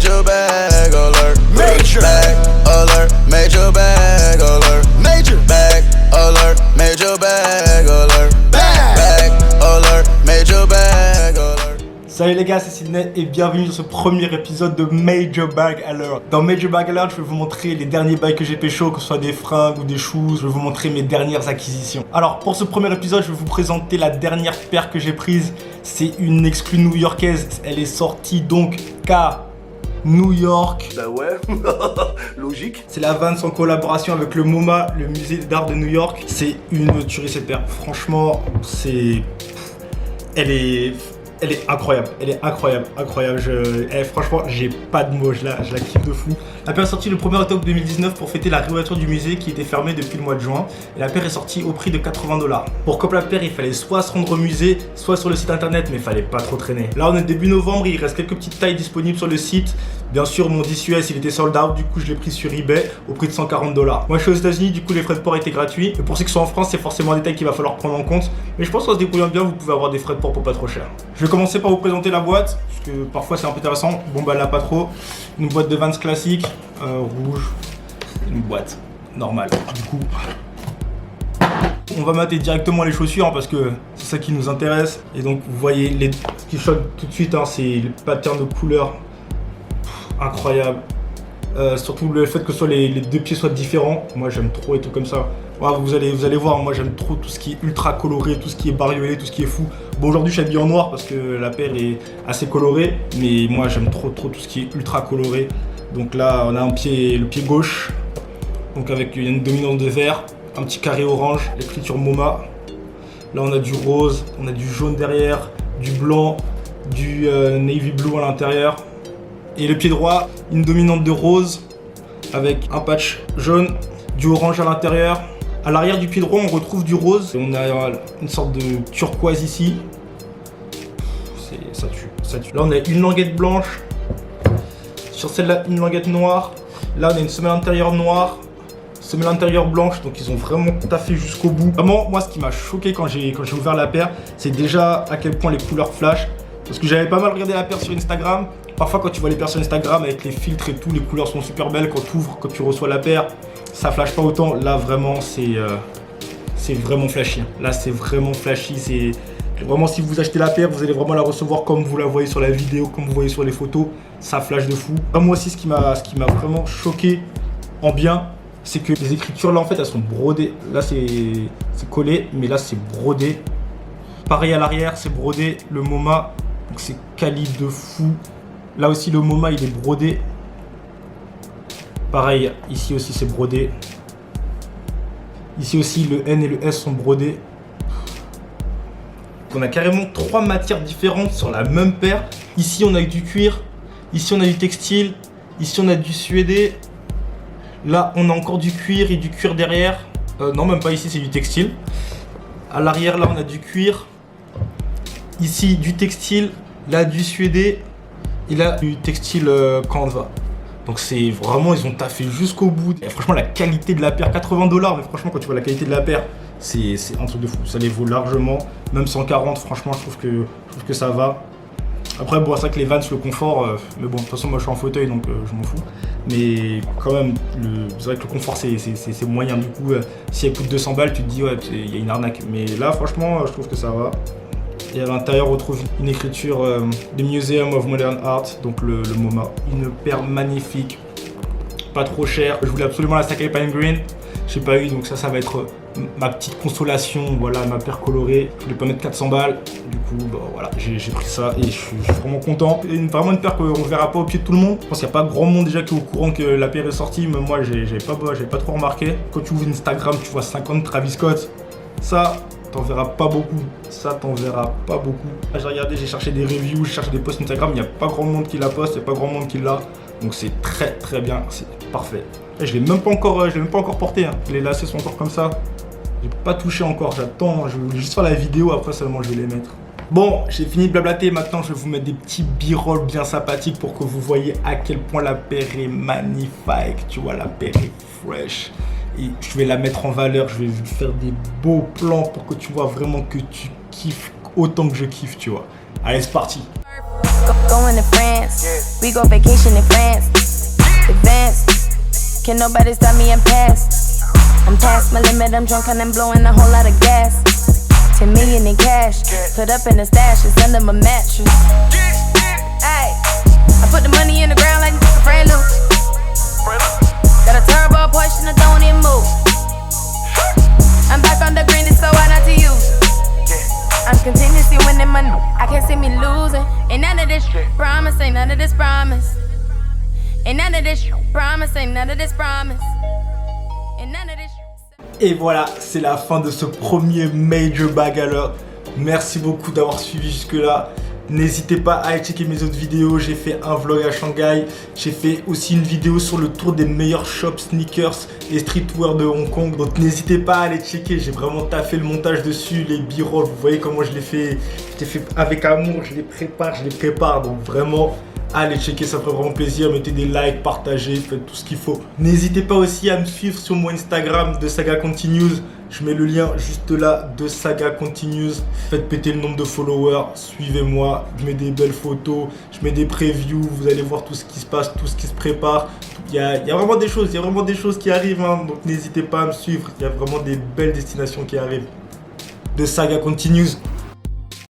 Major bag alert. Major bag alert. Major bag alert. Major bag alert. Major bag alert. Bag alert. Major bag alert. Salut les gars, c'est Sydney et bienvenue dans ce premier épisode de Major Bag Alert. Dans Major Bag Alert, je vais vous montrer les derniers bails que j'ai pécho, que ce soit des fringues ou des shoes. Je vais vous montrer mes dernières acquisitions. Alors pour ce premier épisode, je vais vous présenter la dernière paire que j'ai prise. C'est une exclue new-yorkaise. Elle est sortie donc qu'à New York. Bah ouais, logique. C'est la Vans en collaboration avec le MoMA, le musée d'art de New York. C'est une tuerie cette paire. Franchement, elle est incroyable, incroyable. Franchement, j'ai pas de mots, je la kiffe de fou. La paire est sortie le 1er octobre 2019 pour fêter la réouverture du musée qui était fermé depuis le mois de juin. Et la paire est sortie au prix de 80 $. Pour copier la paire, il fallait soit se rendre au musée, soit sur le site internet, mais il fallait pas trop traîner. Là, on est début novembre, il reste quelques petites tailles disponibles sur le site. Bien sûr, mon 10 US, il était sold out, du coup, je l'ai pris sur eBay au prix de 140 $. Moi, je suis aux États-Unis, du coup, les frais de port étaient gratuits. Et pour ceux qui sont en France, c'est forcément un détail qu'il va falloir prendre en compte. Mais je pense qu'en se débrouillant bien, vous pouvez avoir des frais de port pour pas trop cher. Je vais commencer par vous présenter la boîte, parce que parfois c'est un peu intéressant. Bon, bah là, pas trop. Une boîte de Vans classique, rouge. Une boîte normale. Du coup, on va mater directement les chaussures hein, parce que c'est ça qui nous intéresse. Et donc, vous voyez, ce qui choque tout de suite, hein, c'est le pattern de couleur. Incroyable. Surtout le fait que les deux pieds soient différents. Moi, j'aime trop les trucs comme ça. Ouais, vous allez voir, moi j'aime trop tout ce qui est ultra coloré, tout ce qui est bariolé, tout ce qui est fou. Bon, aujourd'hui je suis habillé en noir parce que la paire est assez colorée, mais moi j'aime trop tout ce qui est ultra coloré. Donc là, on a le pied gauche, donc avec une dominante de vert, un petit carré orange, l'écriture MoMA. Là, on a du rose, on a du jaune derrière, du blanc, du navy blue à l'intérieur. Et le pied droit, une dominante de rose avec un patch jaune, du orange à l'intérieur. À l'arrière du pied droit, on retrouve du rose. Et on a une sorte de turquoise ici. Ça tue. Là, on a une languette blanche. Sur celle-là, une languette noire. Là, on a une semelle intérieure noire, semelle intérieure blanche. Donc, ils ont vraiment taffé jusqu'au bout. Vraiment, moi, ce qui m'a choqué quand j'ai ouvert la paire, c'est déjà à quel point les couleurs flash. Parce que j'avais pas mal regardé la paire sur Instagram. Parfois, quand tu vois les paires sur Instagram avec les filtres et tout, les couleurs sont super belles. Quand tu ouvres, quand tu reçois la paire, ça flash pas autant. Là, vraiment, c'est vraiment flashy. Là, c'est vraiment flashy. C'est vraiment, si vous achetez la paire, vous allez vraiment la recevoir comme vous la voyez sur la vidéo, comme vous voyez sur les photos. Ça flash de fou. Moi aussi, ce qui m'a vraiment choqué en bien, c'est que les écritures là, en fait, elles sont brodées. Là, c'est collé, mais là, c'est brodé. Pareil à l'arrière, c'est brodé. Le MoMA, donc c'est quali de fou. Là aussi, le MoMA, il est brodé. Pareil, ici aussi, c'est brodé. Ici aussi, le N et le S sont brodés. On a carrément 3 matières différentes sur la même paire. Ici, on a du cuir. Ici, on a du textile. Ici, on a du suédé. Là, on a encore du cuir et du cuir derrière. Non, même pas ici, c'est du textile. À l'arrière, là, on a du cuir. Ici, du textile. Là, du suédé. Et là, du textile Canva. Donc c'est vraiment, ils ont taffé jusqu'au bout. Et franchement, la qualité de la paire, 80 $, mais franchement, quand tu vois la qualité de la paire, c'est un truc de fou. Ça les vaut largement. Même 140, franchement, je trouve que ça va. Après, bon, c'est vrai que les Vans, le confort, mais bon, de toute façon, moi je suis en fauteuil, donc je m'en fous. Mais quand même, c'est vrai que le confort, c'est moyen. Du coup, si elle coûte 200 balles, tu te dis, ouais, il y a une arnaque. Mais là, franchement, je trouve que ça va. Et à l'intérieur, on retrouve une écriture du Museum of Modern Art, donc le MoMA. Une paire magnifique, pas trop chère. Je voulais absolument la Sacai Pine Green, je n'ai pas eu, donc ça va être ma petite consolation. Voilà, ma paire colorée. Je voulais pas mettre 400 balles, du coup, bah, voilà, j'ai pris ça et je suis vraiment content. Vraiment une paire qu'on ne verra pas au pied de tout le monde. Je pense qu'il n'y a pas grand monde déjà qui est au courant que la paire est sortie, mais moi, j'avais pas trop remarqué. Quand tu ouvres Instagram, tu vois 50 Travis Scott. Ça, t'en verras pas beaucoup. Ça, t'en verras pas beaucoup. J'ai regardé, j'ai cherché des reviews, j'ai cherché des posts Instagram. Il n'y a pas grand monde qui la poste, il n'y a pas grand monde qui l'a. Donc c'est très bien, c'est parfait. Et je l'ai même pas encore porté. Hein. Les lacets sont encore comme ça. J'ai pas touché encore, j'attends. Je vais juste faire la vidéo, après seulement je vais les mettre. Bon, j'ai fini de blablater. Maintenant, je vais vous mettre des petits b-rolls bien sympathiques pour que vous voyez à quel point la paire est magnifique. Tu vois, la paire est fresh. Et je vais la mettre en valeur, je vais vous faire des beaux plans pour que tu vois vraiment que tu kiffes autant que je kiffe, tu vois. Allez, c'est parti. Going to France, dance. We go vacation in France. Advance. Can nobody stop me and pass? I'm past my limit, I'm drunk and I'm blowing a whole lot of gas. 10 million in cash, put up in the stash, it's under my mattress. Ay, I put the money in the ground like a friend loop. Got a turbo Porsche and I don't even move. I'm back on the green, it's so hard not to use. I'm continuously winning money, I can't see me losing. Ain't none of this promise, ain't none of this promise. Ain't none of this promise, ain't none of this promise. Ain't none of this. Et voilà, c'est la fin de ce premier Major Baller. Merci beaucoup d'avoir suivi jusque là. N'hésitez pas à aller checker mes autres vidéos. J'ai fait un vlog à Shanghai. J'ai fait aussi une vidéo sur le tour des meilleurs shops sneakers et streetwear de Hong Kong. Donc n'hésitez pas à aller checker. J'ai vraiment taffé le montage dessus. Les b-rolls, vous voyez comment je l'ai fait. Je l'ai fait avec amour. Je les prépare. Donc vraiment, allez checker, ça ferait vraiment plaisir. Mettez des likes, partagez, faites tout ce qu'il faut. N'hésitez pas aussi à me suivre sur mon Instagram de Saga Continues. Je mets le lien juste là de Saga Continues. Faites péter le nombre de followers, suivez-moi. Je mets des belles photos, je mets des previews. Vous allez voir tout ce qui se passe, tout ce qui se prépare. Il y a vraiment des choses, qui arrivent. Hein. Donc n'hésitez pas à me suivre. Il y a vraiment des belles destinations qui arrivent. De Saga Continues.